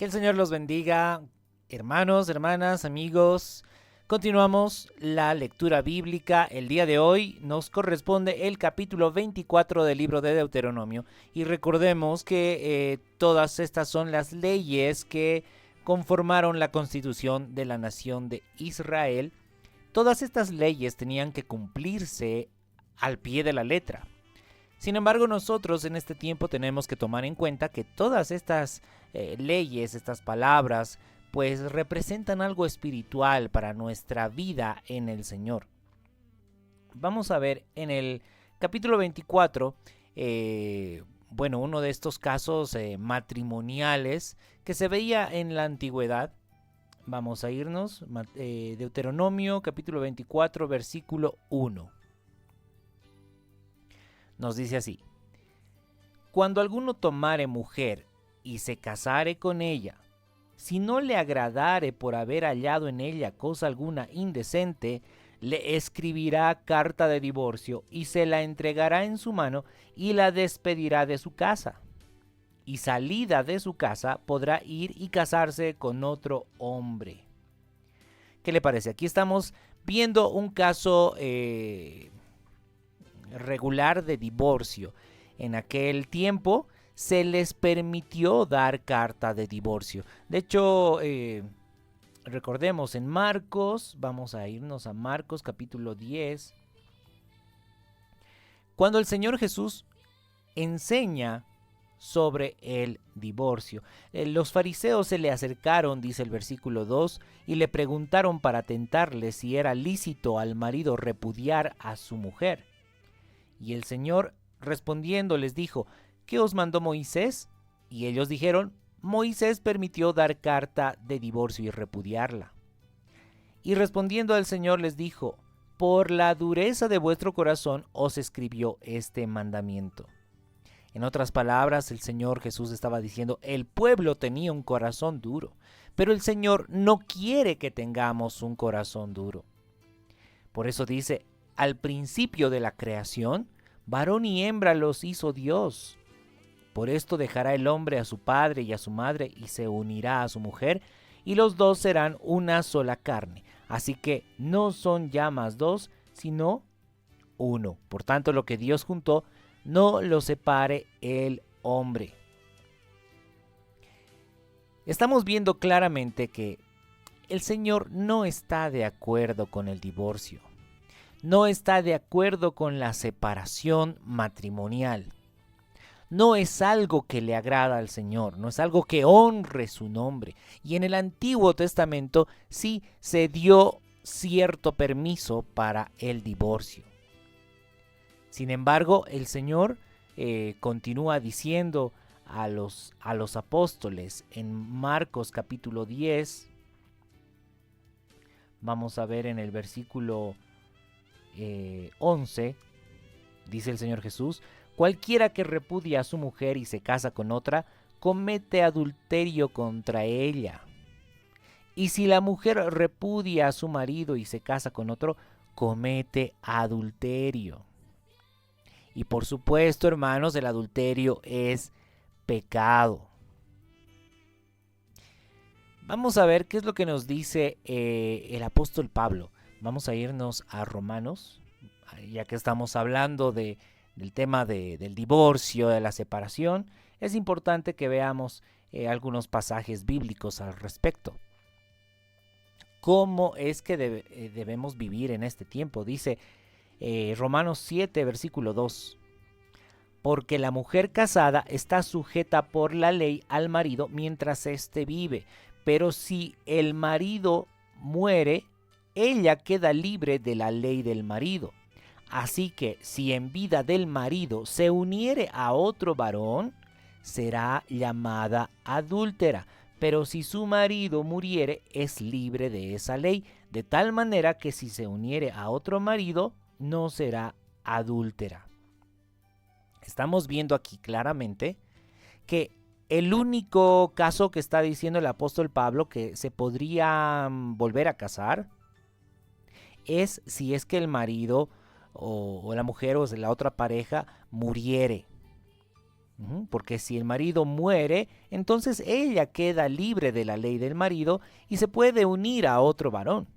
Que el Señor los bendiga, hermanos, hermanas, amigos. Continuamos la lectura bíblica. El día de hoy nos corresponde el capítulo 24 del libro de Deuteronomio. Y recordemos que todas estas son las leyes que conformaron la constitución de la nación de Israel. Todas estas leyes tenían que cumplirse al pie de la letra. Sin embargo, nosotros en este tiempo tenemos que tomar en cuenta que todas estas leyes, estas palabras, pues representan algo espiritual para nuestra vida en el Señor. Vamos a ver en el capítulo 24, uno de estos casos matrimoniales que se veía en la antigüedad. Vamos a irnos, Deuteronomio capítulo 24, versículo 1. Nos dice así: Cuando alguno tomare mujer y se casare con ella, si no le agradare por haber hallado en ella cosa alguna indecente, le escribirá carta de divorcio y se la entregará en su mano y la despedirá de su casa. Y salida de su casa podrá ir y casarse con otro hombre. ¿Qué le parece? Aquí estamos viendo un caso regular de divorcio. En aquel tiempo se les permitió dar carta de divorcio. De hecho, recordemos en Marcos, vamos a irnos a Marcos capítulo 10, cuando el Señor Jesús enseña sobre el divorcio. Los fariseos se le acercaron, dice el versículo 2, y le preguntaron para tentarle si era lícito al marido repudiar a su mujer. Y el Señor respondiendo les dijo: ¿Qué os mandó Moisés? Y ellos dijeron: Moisés permitió dar carta de divorcio y repudiarla. Y respondiendo el Señor les dijo: Por la dureza de vuestro corazón os escribió este mandamiento. En otras palabras, el Señor Jesús estaba diciendo: el pueblo tenía un corazón duro, pero el Señor no quiere que tengamos un corazón duro. Por eso dice: al principio de la creación, varón y hembra los hizo Dios. Por esto dejará el hombre a su padre y a su madre y se unirá a su mujer, y los dos serán una sola carne. Así que no son ya más dos, sino uno. Por tanto, lo que Dios juntó, no lo separe el hombre. Estamos viendo claramente que el Señor no está de acuerdo con el divorcio. No está de acuerdo con la separación matrimonial. No es algo que le agrada al Señor, no es algo que honre su nombre. Y en el Antiguo Testamento sí se dio cierto permiso para el divorcio. Sin embargo, el Señor continúa diciendo a los apóstoles en Marcos capítulo 10, vamos a ver en el versículo 11, dice el Señor Jesús: cualquiera que repudia a su mujer y se casa con otra, comete adulterio contra ella. Y si la mujer repudia a su marido y se casa con otro, comete adulterio. Y por supuesto, hermanos, el adulterio es pecado. Vamos a ver qué es lo que nos dice el apóstol Pablo. Vamos a irnos a Romanos, ya que estamos hablando del tema del divorcio, de la separación. Es importante que veamos algunos pasajes bíblicos al respecto. ¿Cómo es que debemos vivir en este tiempo? Dice Romanos 7, versículo 2. Porque la mujer casada está sujeta por la ley al marido mientras éste vive, pero si el marido muere, ella queda libre de la ley del marido. Así que si en vida del marido se uniere a otro varón, será llamada adúltera. Pero si su marido muriere, es libre de esa ley, de tal manera que si se uniere a otro marido, no será adúltera. Estamos viendo aquí claramente que el único caso que está diciendo el apóstol Pablo que se podría volver a casar es si es que el marido o la mujer o la otra pareja muriere. Porque si el marido muere, entonces ella queda libre de la ley del marido y se puede unir a otro varón,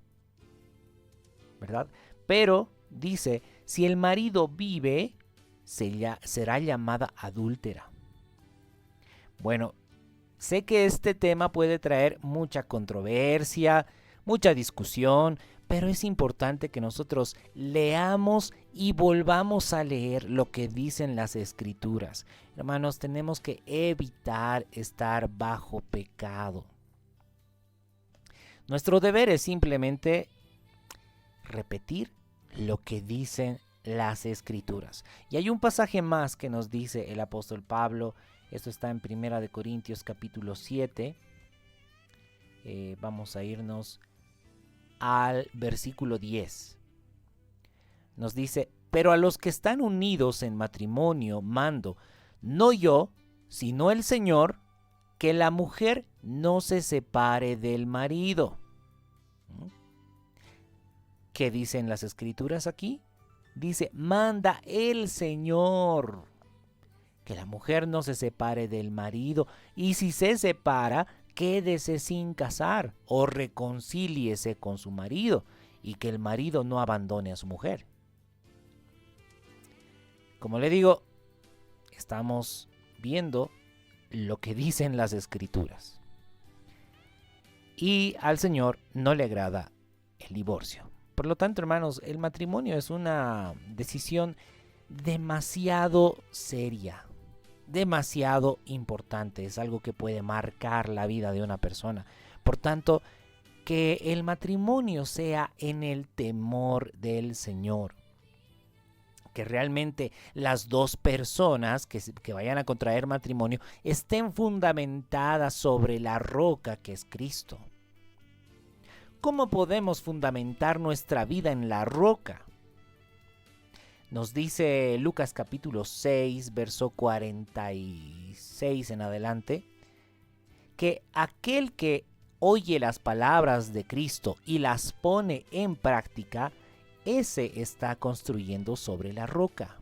¿verdad? Pero dice, si el marido vive, será llamada adúltera. Bueno, sé que este tema puede traer mucha controversia, mucha discusión, pero es importante que nosotros leamos y volvamos a leer lo que dicen las escrituras. Hermanos, tenemos que evitar estar bajo pecado. Nuestro deber es simplemente repetir lo que dicen las escrituras. Y hay un pasaje más que nos dice el apóstol Pablo. Esto está en 1 Corintios capítulo 7. Vamos a irnos al versículo 10. Nos dice, pero a los que están unidos en matrimonio mando, no yo, sino el Señor, que la mujer no se separe del marido. ¿Qué dicen las escrituras aquí? Dice, manda el Señor que la mujer no se separe del marido, y si se separa, quédese sin casar o reconcíliese con su marido, y que el marido no abandone a su mujer. Como le digo, estamos viendo lo que dicen las escrituras. Y al Señor no le agrada el divorcio. Por lo tanto, hermanos, el matrimonio es una decisión demasiado seria, demasiado importante. Es algo que puede marcar la vida de una persona. Por tanto, que el matrimonio sea en el temor del Señor. Que realmente las dos personas que vayan a contraer matrimonio estén fundamentadas sobre la roca que es Cristo. ¿Cómo podemos fundamentar nuestra vida en la roca? Nos dice Lucas capítulo 6, verso 46 en adelante, que aquel que oye las palabras de Cristo y las pone en práctica, ese está construyendo sobre la roca.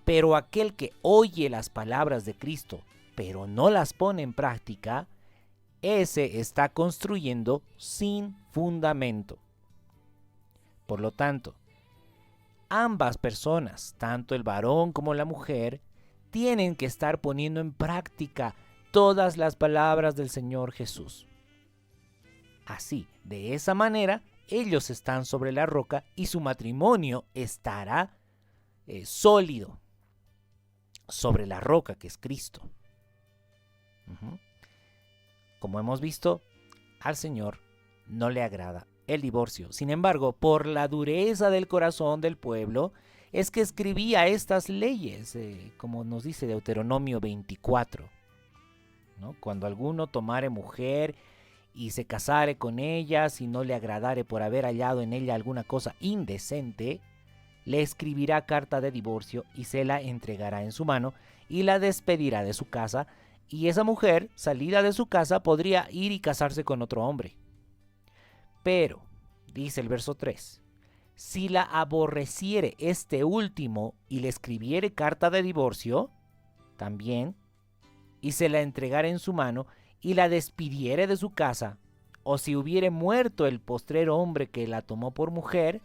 Pero aquel que oye las palabras de Cristo, pero no las pone en práctica, ese está construyendo sin fundamento. Por lo tanto, ambas personas, tanto el varón como la mujer, tienen que estar poniendo en práctica todas las palabras del Señor Jesús. Así, de esa manera, ellos están sobre la roca y su matrimonio estará sólido sobre la roca que es Cristo. Como hemos visto, al Señor no le agrada el divorcio. Sin embargo, por la dureza del corazón del pueblo, es que escribía estas leyes, como nos dice Deuteronomio 24. ¿No? Cuando alguno tomare mujer y se casare con ella, si no le agradare por haber hallado en ella alguna cosa indecente, le escribirá carta de divorcio y se la entregará en su mano y la despedirá de su casa, y esa mujer, salida de su casa, podría ir y casarse con otro hombre. Pero, dice el verso 3, si la aborreciere este último y le escribiere carta de divorcio, también, y se la entregare en su mano y la despidiere de su casa, o si hubiere muerto el postrero hombre que la tomó por mujer,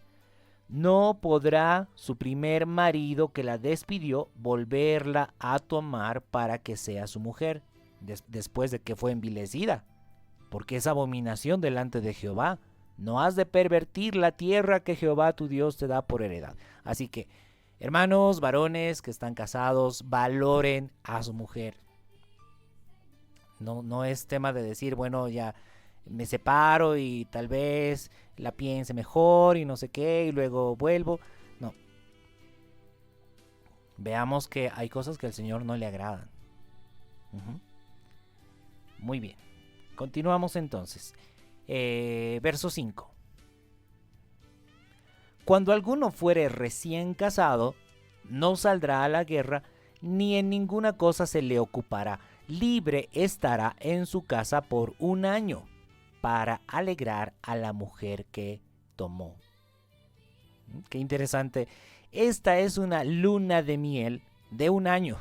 no podrá su primer marido que la despidió volverla a tomar para que sea su mujer, después de que fue envilecida, porque es abominación delante de Jehová. No has de pervertir la tierra que Jehová tu Dios te da por heredad. Así que, hermanos, varones que están casados, valoren a su mujer. No es tema de decir, bueno, ya me separo y tal vez la piense mejor y no sé qué y luego vuelvo. No. Veamos que hay cosas que al Señor no le agradan. Muy bien. Continuamos entonces. Verso 5. Cuando alguno fuere recién casado, no saldrá a la guerra, ni en ninguna cosa se le ocupará. Libre estará en su casa por 1 año, para alegrar a la mujer que tomó. Qué interesante. Esta es una luna de miel de 1 año.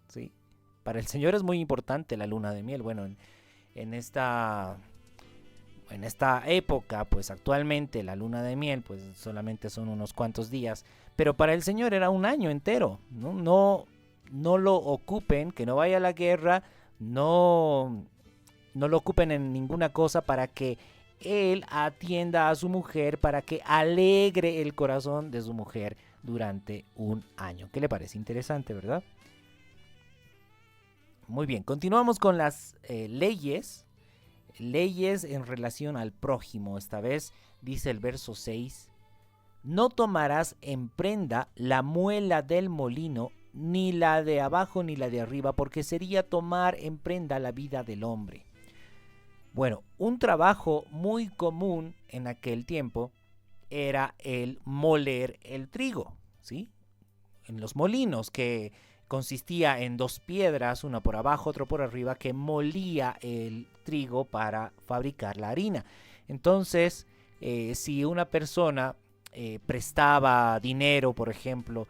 ¿sí? Para el Señor es muy importante la luna de miel. Bueno, en esta época, pues actualmente la luna de miel, pues solamente son unos cuantos días, pero para el Señor era un año entero, ¿no? No lo ocupen, que no vaya a la guerra, no lo ocupen en ninguna cosa para que él atienda a su mujer, para que alegre el corazón de su mujer durante un año. ¿Qué le parece? Interesante, ¿verdad? Muy bien, continuamos con las leyes en relación al prójimo. Esta vez dice el verso 6, no tomarás en prenda la muela del molino, ni la de abajo ni la de arriba, porque sería tomar en prenda la vida del hombre. Bueno, un trabajo muy común en aquel tiempo era el moler el trigo, ¿sí? En los molinos, que consistía en dos piedras, una por abajo, otra por arriba, que molía el trigo para fabricar la harina. Entonces, si una persona prestaba dinero, por ejemplo,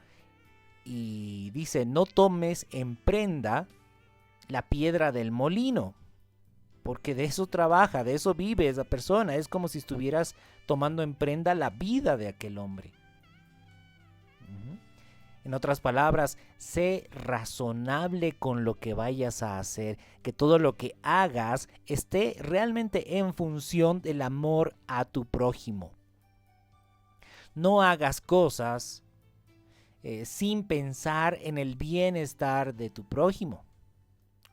y dice, no tomes en prenda la piedra del molino, porque de eso trabaja, de eso vive esa persona. Es como si estuvieras tomando en prenda la vida de aquel hombre. En otras palabras, sé razonable con lo que vayas a hacer, que todo lo que hagas esté realmente en función del amor a tu prójimo. No hagas cosas sin pensar en el bienestar de tu prójimo.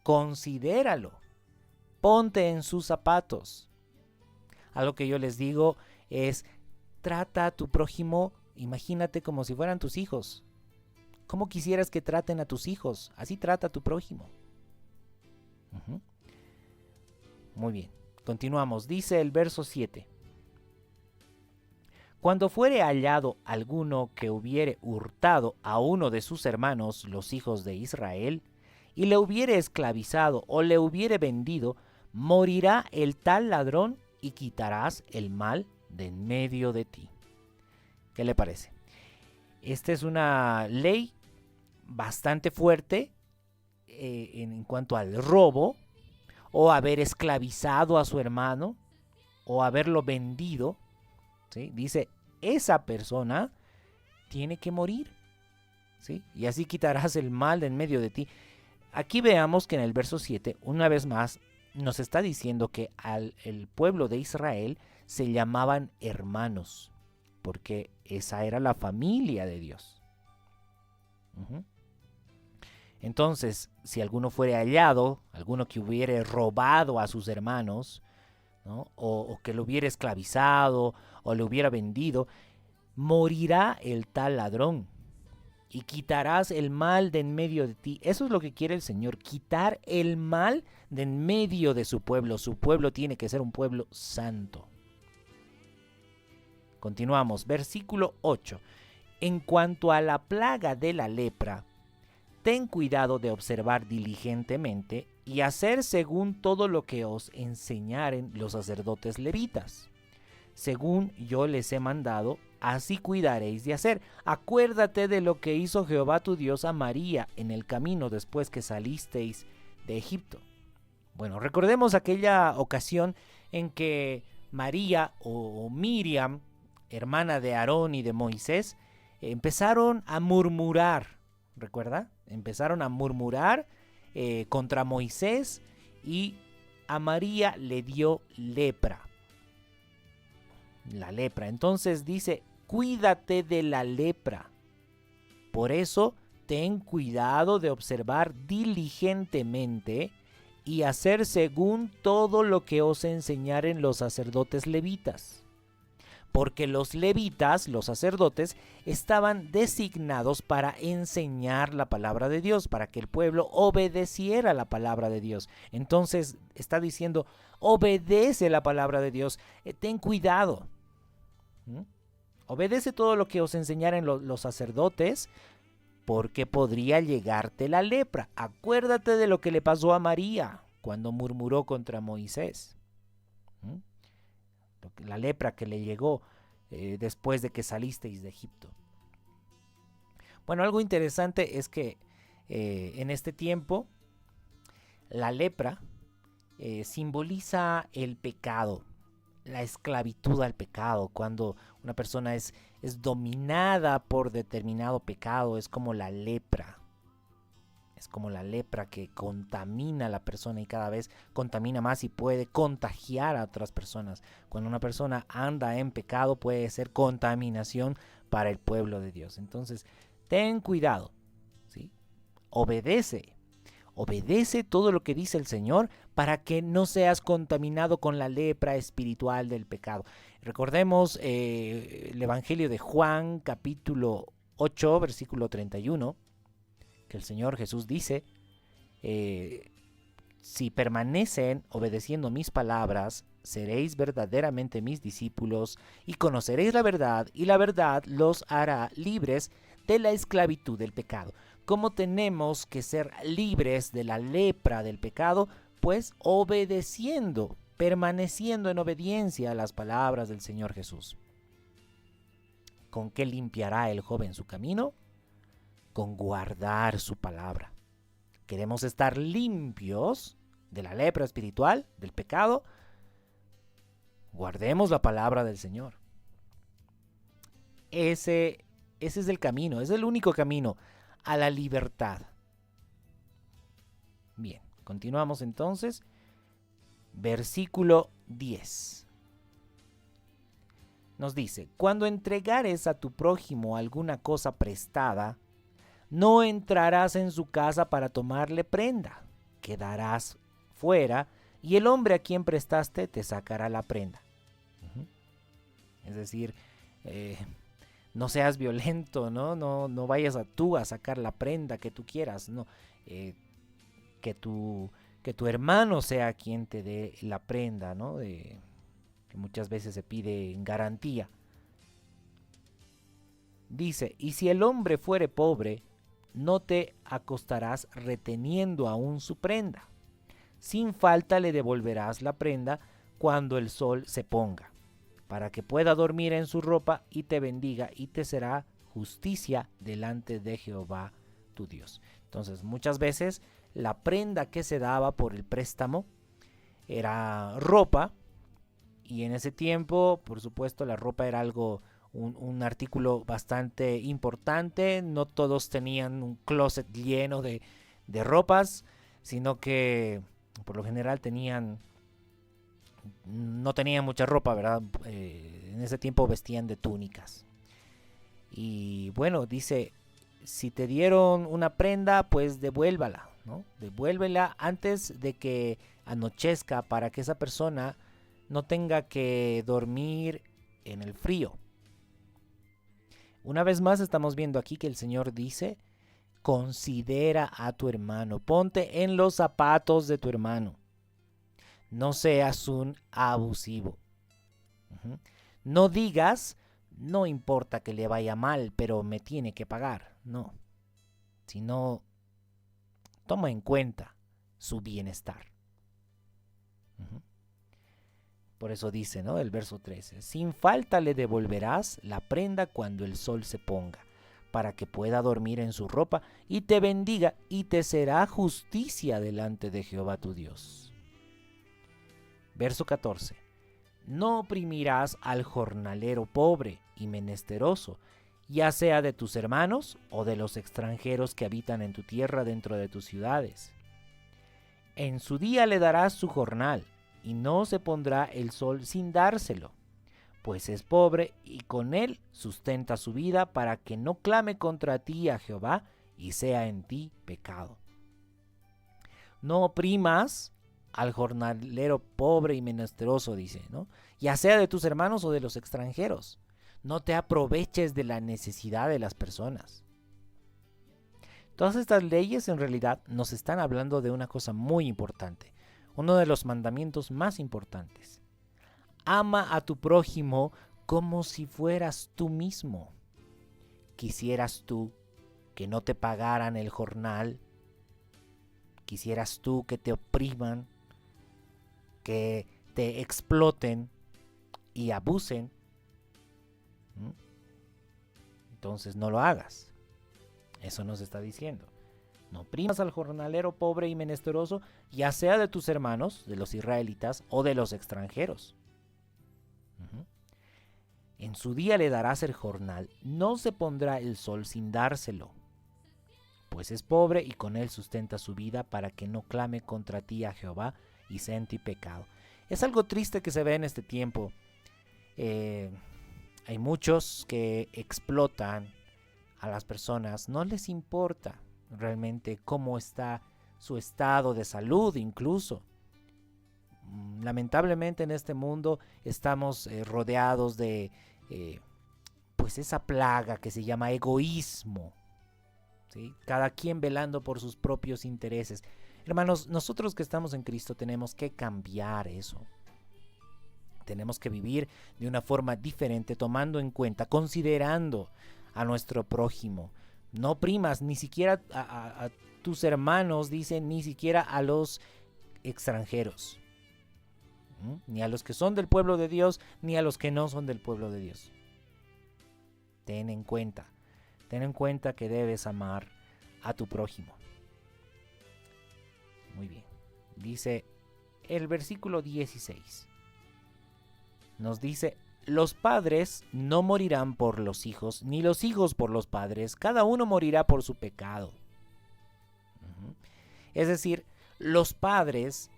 Considéralo. Ponte en sus zapatos. Algo que yo les digo es, trata a tu prójimo, imagínate como si fueran tus hijos. ¿Cómo quisieras que traten a tus hijos? Así trata a tu prójimo. Muy bien, continuamos. Dice el verso 7. Cuando fuere hallado alguno que hubiere hurtado a uno de sus hermanos, los hijos de Israel, y le hubiere esclavizado o le hubiere vendido, morirá el tal ladrón y quitarás el mal de en medio de ti. ¿Qué le parece? Esta es una ley bastante fuerte en cuanto al robo, o haber esclavizado a su hermano, o haberlo vendido, ¿sí? Dice, esa persona tiene que morir, ¿sí? Y así quitarás el mal de en medio de ti. Aquí veamos que en el verso 7, una vez más, nos está diciendo que el pueblo de Israel se llamaban hermanos, porque esa era la familia de Dios. Entonces, si alguno fuere hallado, alguno que hubiere robado a sus hermanos, ¿no? o que lo hubiera esclavizado o le hubiera vendido, morirá el tal ladrón y quitarás el mal de en medio de ti. Eso es lo que quiere el Señor, quitar el mal de en medio de su pueblo. Su pueblo tiene que ser un pueblo santo. Continuamos, versículo 8. En cuanto a la plaga de la lepra, ten cuidado de observar diligentemente y hacer según todo lo que os enseñaren los sacerdotes levitas. Según yo les he mandado, así cuidaréis de hacer. Acuérdate de lo que hizo Jehová tu Dios a María en el camino después que salisteis de Egipto. Bueno, recordemos aquella ocasión en que María o Miriam, hermana de Aarón y de Moisés, empezaron a murmurar, ¿recuerda? Empezaron a murmurar contra Moisés, y a María le dio lepra. La lepra. Entonces dice, cuídate de la lepra. Por eso, ten cuidado de observar diligentemente y hacer según todo lo que os enseñaren los sacerdotes levitas. Porque los levitas, los sacerdotes, estaban designados para enseñar la palabra de Dios, para que el pueblo obedeciera la palabra de Dios. Entonces está diciendo, obedece la palabra de Dios, ten cuidado. Obedece todo lo que os enseñaren los sacerdotes, porque podría llegarte la lepra. Acuérdate de lo que le pasó a María cuando murmuró contra Moisés. La lepra que le llegó después de que salisteis de Egipto. Bueno, algo interesante es que En este tiempo, la lepra simboliza el pecado, la esclavitud al pecado. Cuando una persona es dominada por determinado pecado, es como la lepra. Es como la lepra que contamina a la persona y cada vez contamina más y puede contagiar a otras personas. Cuando una persona anda en pecado puede ser contaminación para el pueblo de Dios. Entonces, ten cuidado, ¿sí? Obedece todo lo que dice el Señor para que no seas contaminado con la lepra espiritual del pecado. Recordemos el Evangelio de Juan, capítulo 8, versículo 31. Que el Señor Jesús dice, si permanecen obedeciendo mis palabras, seréis verdaderamente mis discípulos y conoceréis la verdad, y la verdad los hará libres de la esclavitud del pecado. ¿Cómo tenemos que ser libres de la lepra del pecado? Pues obedeciendo, permaneciendo en obediencia a las palabras del Señor Jesús. ¿Con qué limpiará el joven su camino? Con guardar su palabra. Queremos estar limpios de la lepra espiritual, del pecado. Guardemos la palabra del Señor. Ese es el camino, es el único camino a la libertad. Bien, continuamos entonces. Versículo 10. Nos dice, cuando entregares a tu prójimo alguna cosa prestada, no entrarás en su casa para tomarle prenda. Quedarás fuera y el hombre a quien prestaste te sacará la prenda. Es decir, no seas violento, ¿no? No vayas tú a sacar la prenda que tú quieras, no. Que tu hermano sea quien te dé la prenda, ¿no? Que muchas veces se pide en garantía. Dice, y si el hombre fuere pobre, no te acostarás reteniendo aún su prenda. Sin falta le devolverás la prenda cuando el sol se ponga, para que pueda dormir en su ropa y te bendiga y te será justicia delante de Jehová tu Dios. Entonces, muchas veces la prenda que se daba por el préstamo era ropa, y en ese tiempo, por supuesto, la ropa era un artículo bastante importante. No todos tenían un closet lleno de ropas, sino que por lo general no tenían mucha ropa, ¿verdad? En ese tiempo vestían de túnicas. Y bueno, dice, si te dieron una prenda, pues devuélvala, ¿no? Devuélvela antes de que anochezca para que esa persona no tenga que dormir en el frío. Una vez más estamos viendo aquí que el Señor dice, considera a tu hermano, ponte en los zapatos de tu hermano. No seas un abusivo. No digas, no importa que le vaya mal, pero me tiene que pagar. No. Sino, toma en cuenta su bienestar. Por eso dice, ¿no? El verso 13. Sin falta le devolverás la prenda cuando el sol se ponga, para que pueda dormir en su ropa y te bendiga y te será justicia delante de Jehová tu Dios. Verso 14. No oprimirás al jornalero pobre y menesteroso, ya sea de tus hermanos o de los extranjeros que habitan en tu tierra dentro de tus ciudades. En su día le darás su jornal, y no se pondrá el sol sin dárselo, pues es pobre y con él sustenta su vida para que no clame contra ti a Jehová y sea en ti pecado. No oprimas al jornalero pobre y menesteroso, dice, ¿no? Ya sea de tus hermanos o de los extranjeros. No te aproveches de la necesidad de las personas. Todas estas leyes en realidad nos están hablando de una cosa muy importante, uno de los mandamientos más importantes. Ama a tu prójimo como si fueras tú mismo. ¿Quisieras tú que no te pagaran el jornal? ¿Quisieras tú que te opriman, que te exploten y abusen? Entonces no lo hagas. Eso nos está diciendo. No primas al jornalero pobre y menesteroso, ya sea de tus hermanos, de los israelitas o de los extranjeros. En su día le darás el jornal, no se pondrá el sol sin dárselo, pues es pobre y con él sustenta su vida para que no clame contra ti a Jehová y sea en ti pecado. Es algo triste que se ve en este tiempo. Hay muchos que explotan a las personas, no les importa realmente cómo está su estado de salud incluso. Lamentablemente en este mundo estamos rodeados de pues esa plaga que se llama egoísmo, ¿sí? Cada quien velando por sus propios intereses. Hermanos, nosotros que estamos en Cristo tenemos que cambiar eso. Tenemos que vivir de una forma diferente, tomando en cuenta, considerando a nuestro prójimo. No primas ni siquiera a tus hermanos, dicen, ni siquiera a los extranjeros. Ni a los que son del pueblo de Dios, ni a los que no son del pueblo de Dios. Ten en cuenta que debes amar a tu prójimo. Muy bien. Dice el versículo 16. Nos dice: los padres no morirán por los hijos, ni los hijos por los padres. Cada uno morirá por su pecado. Es decir, los padres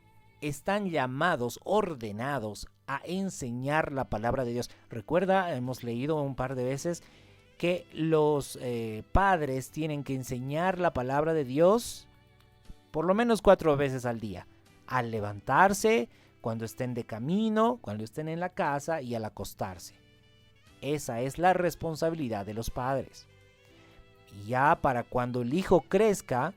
están llamados, ordenados a enseñar la palabra de Dios. Recuerda, hemos leído un par de veces que los padres tienen que enseñar la palabra de Dios por lo menos 4 veces al día. Al levantarse, cuando estén de camino, cuando estén en la casa y al acostarse. Esa es la responsabilidad de los padres. Y ya para cuando el hijo crezca,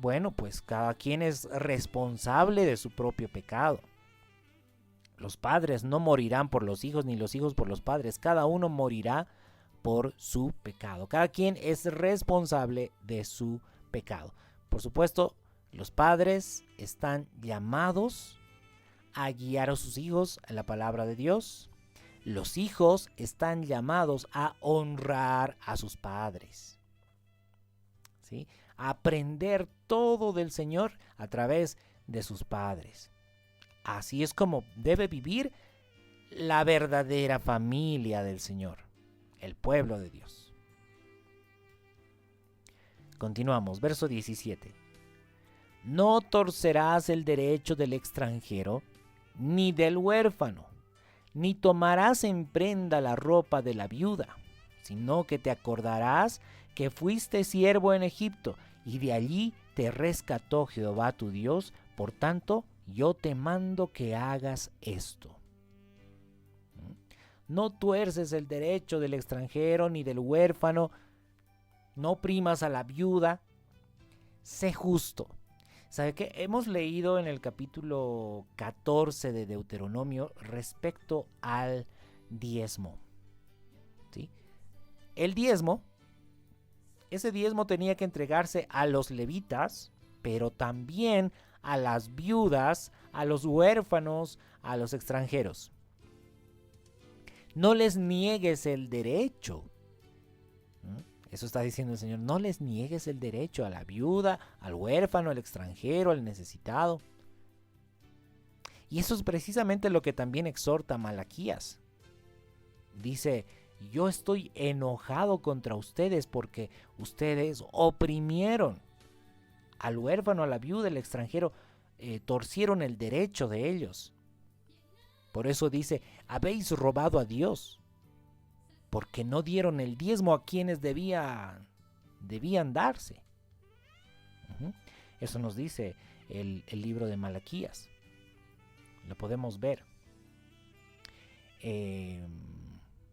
bueno, pues cada quien es responsable de su propio pecado. Los padres no morirán por los hijos, ni los hijos por los padres. Cada uno morirá por su pecado. Cada quien es responsable de su pecado. Por supuesto, los padres están llamados a guiar a sus hijos a la palabra de Dios. Los hijos están llamados a honrar a sus padres, ¿sí? A aprender todo del Señor a través de sus padres. Así es como debe vivir la verdadera familia del Señor, el pueblo de Dios. Continuamos, verso 17. No torcerás el derecho del extranjero, ni del huérfano, ni tomarás en prenda la ropa de la viuda, sino que te acordarás que fuiste siervo en Egipto, y de allí te rescató Jehová tu Dios. Por tanto, yo te mando que hagas esto. No tuerces el derecho del extranjero ni del huérfano, no oprimas a la viuda, sé justo. ¿Sabe qué? Hemos leído en el capítulo 14 de Deuteronomio respecto al diezmo, ¿sí? El diezmo, ese diezmo tenía que entregarse a los levitas, pero también a las viudas, a los huérfanos, a los extranjeros. No les niegues el derecho. Eso está diciendo el Señor. No les niegues el derecho a la viuda, al huérfano, al extranjero, al necesitado. Y eso es precisamente lo que también exhorta Malaquías. Dice: yo estoy enojado contra ustedes porque ustedes oprimieron al huérfano, a la viuda, al extranjero, torcieron el derecho de ellos. Por eso dice: habéis robado a Dios, porque no dieron el diezmo a quienes debían darse. Eso nos dice el libro de Malaquías. Lo podemos ver.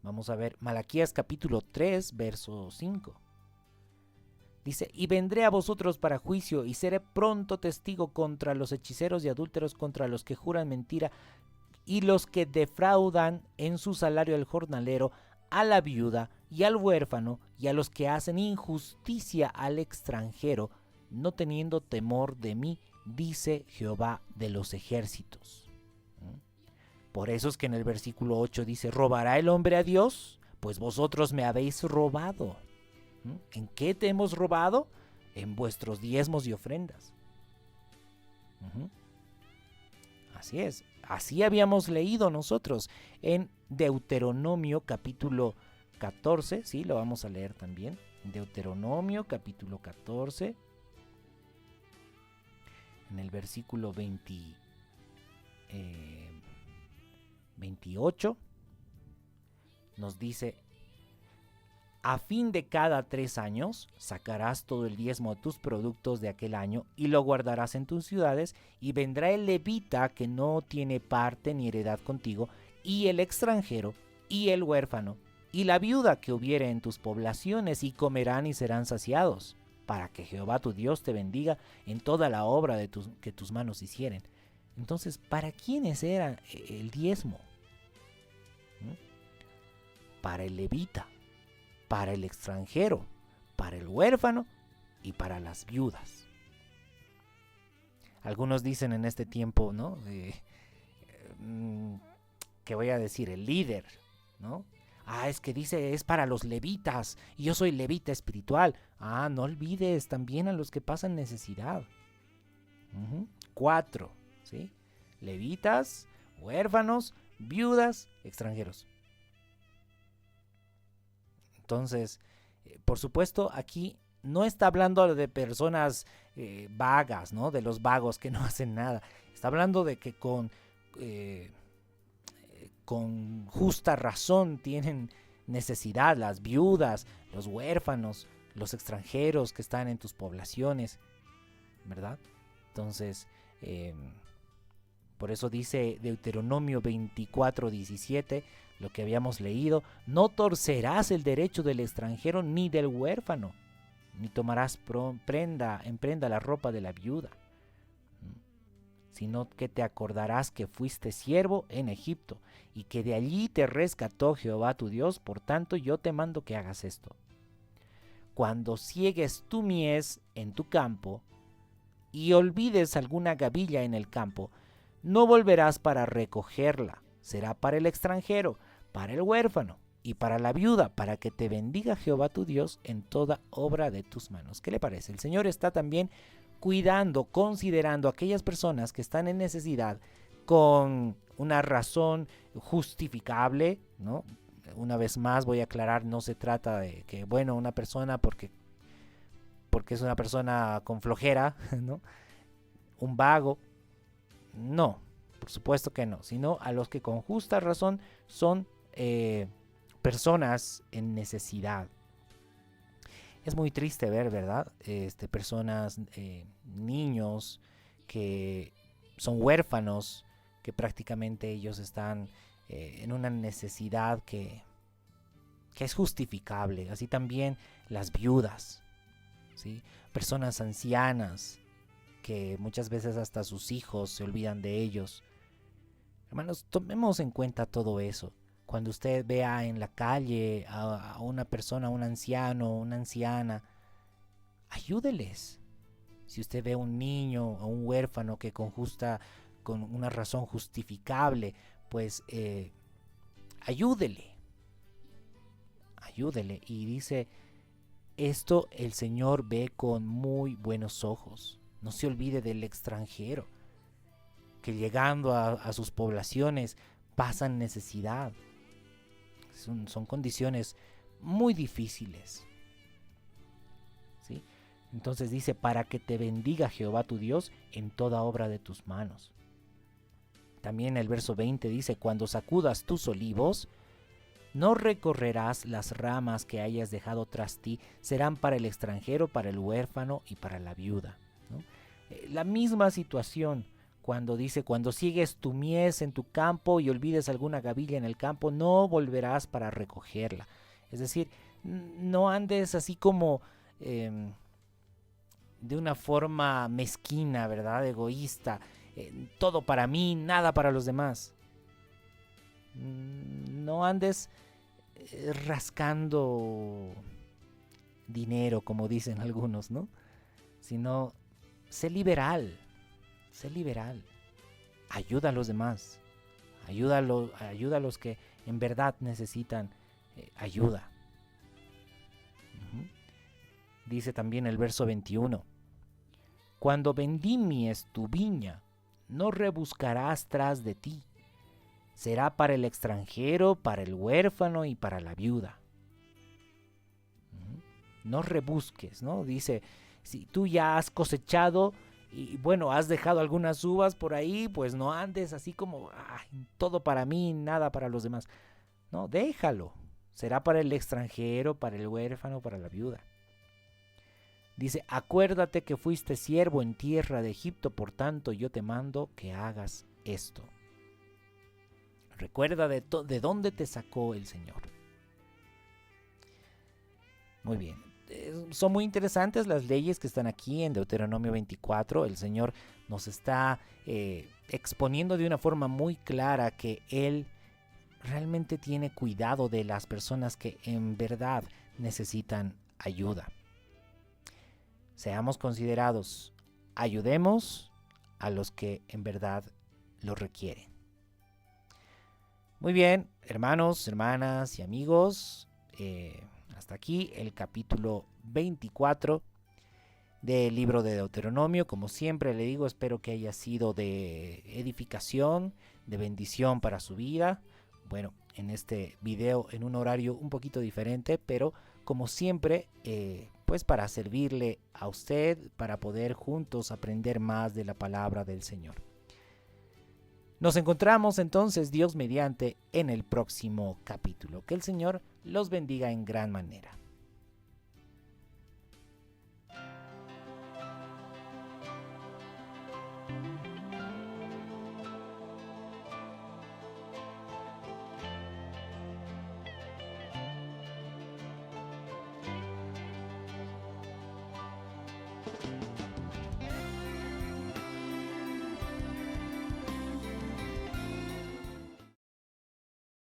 Vamos a ver Malaquías capítulo 3, verso 5. Dice: y vendré a vosotros para juicio, y seré pronto testigo contra los hechiceros y adúlteros, contra los que juran mentira, y los que defraudan en su salario al jornalero, a la viuda y al huérfano, y a los que hacen injusticia al extranjero, no teniendo temor de mí, dice Jehová de los ejércitos. Por eso es que en el versículo 8 dice: ¿robará el hombre a Dios? Pues vosotros me habéis robado. ¿En qué te hemos robado? en vuestros diezmos y ofrendas. Uh-huh. Así es, así habíamos leído nosotros en Deuteronomio capítulo 14, sí, lo vamos a leer también. Deuteronomio capítulo 14, en el versículo 28, nos dice: a fin de cada 3 años sacarás todo el diezmo de tus productos de aquel año y lo guardarás en tus ciudades, y vendrá el levita que no tiene parte ni heredad contigo, y el extranjero, y el huérfano, y la viuda que hubiere en tus poblaciones, y comerán y serán saciados, para que Jehová tu Dios te bendiga en toda la obra que tus manos hicieren. Entonces, ¿para quiénes era el diezmo? Para el levita, para el extranjero, para el huérfano y para las viudas. Algunos dicen en este tiempo, ¿no? ¿Qué voy a decir? El líder, ¿no? Es que dice es para los levitas y yo soy levita espiritual. No olvides también a los que pasan necesidad. 4, ¿sí? Levitas, huérfanos, viudas, extranjeros. Entonces, por supuesto, aquí no está hablando de personas vagas, ¿no? De los vagos que no hacen nada. Está hablando de que con justa razón tienen necesidad las viudas, los huérfanos, los extranjeros que están en tus poblaciones, ¿verdad? Entonces, por eso dice Deuteronomio 24:17, lo que habíamos leído: no torcerás el derecho del extranjero ni del huérfano, ni tomarás en prenda la ropa de la viuda, sino que te acordarás que fuiste siervo en Egipto, y que de allí te rescató Jehová tu Dios. Por tanto, yo te mando que hagas esto. Cuando ciegues tu mies en tu campo, y olvides alguna gavilla en el campo, no volverás para recogerla. Será para el extranjero, para el huérfano y para la viuda, para que te bendiga Jehová tu Dios en toda obra de tus manos. ¿Qué le parece? El Señor está también cuidando, considerando a aquellas personas que están en necesidad con una razón justificable, ¿no? Una vez más voy a aclarar, no se trata de que, bueno, una persona porque es una persona con flojera, ¿no? Un vago. No, por supuesto que no, sino a los que con justa razón son personas en necesidad. Es muy triste ver, ¿verdad? Personas, niños que son huérfanos, que prácticamente ellos están en una necesidad que es justificable. Así también las viudas, ¿sí? Personas ancianas que muchas veces hasta sus hijos se olvidan de ellos. Hermanos, tomemos en cuenta todo eso. Cuando usted vea en la calle a una persona, un anciano, una anciana, ayúdeles. Si usted ve a un niño o un huérfano que con una razón justificable, pues ayúdele. Y dice, esto el Señor ve con muy buenos ojos. No se olvide del extranjero, que llegando a sus poblaciones pasan necesidad. Son condiciones muy difíciles, ¿sí? Entonces dice, para que te bendiga Jehová tu Dios en toda obra de tus manos. También el verso 20 dice, cuando sacudas tus olivos, no recorrerás las ramas que hayas dejado tras ti, serán para el extranjero, para el huérfano y para la viuda, ¿no? La misma situación cuando dice, cuando siegues tu mies en tu campo y olvides alguna gavilla en el campo, no volverás para recogerla. Es decir, no andes así como de una forma mezquina, ¿verdad? Egoísta. Todo para mí, nada para los demás. No andes rascando dinero, como dicen algunos, ¿no? Sino, sé liberal. Ayuda a los demás. Ayuda a los que en verdad necesitan ayuda. Dice también el verso 21. Cuando vendimmies tu viña, no rebuscarás tras de ti. Será para el extranjero, para el huérfano y para la viuda. No rebusques, ¿no? Dice, si tú ya has cosechado y bueno, has dejado algunas uvas por ahí, pues no andes así como, todo para mí, nada para los demás. No, déjalo. Será para el extranjero, para el huérfano, para la viuda. Dice, acuérdate que fuiste siervo en tierra de Egipto, por tanto yo te mando que hagas esto. Recuerda de dónde te sacó el Señor. Muy bien. Son muy interesantes las leyes que están aquí en Deuteronomio 24. El Señor nos está exponiendo de una forma muy clara que Él realmente tiene cuidado de las personas que en verdad necesitan ayuda. Seamos considerados, ayudemos a los que en verdad lo requieren. Muy bien, hermanos, hermanas y amigos, hasta aquí el capítulo 24 del libro de Deuteronomio. Como siempre le digo, espero que haya sido de edificación, de bendición para su vida. Bueno, en este video en un horario un poquito diferente, pero como siempre, pues para servirle a usted, para poder juntos aprender más de la palabra del Señor. Nos encontramos entonces, Dios mediante, en el próximo capítulo. Que el Señor los bendiga en gran manera.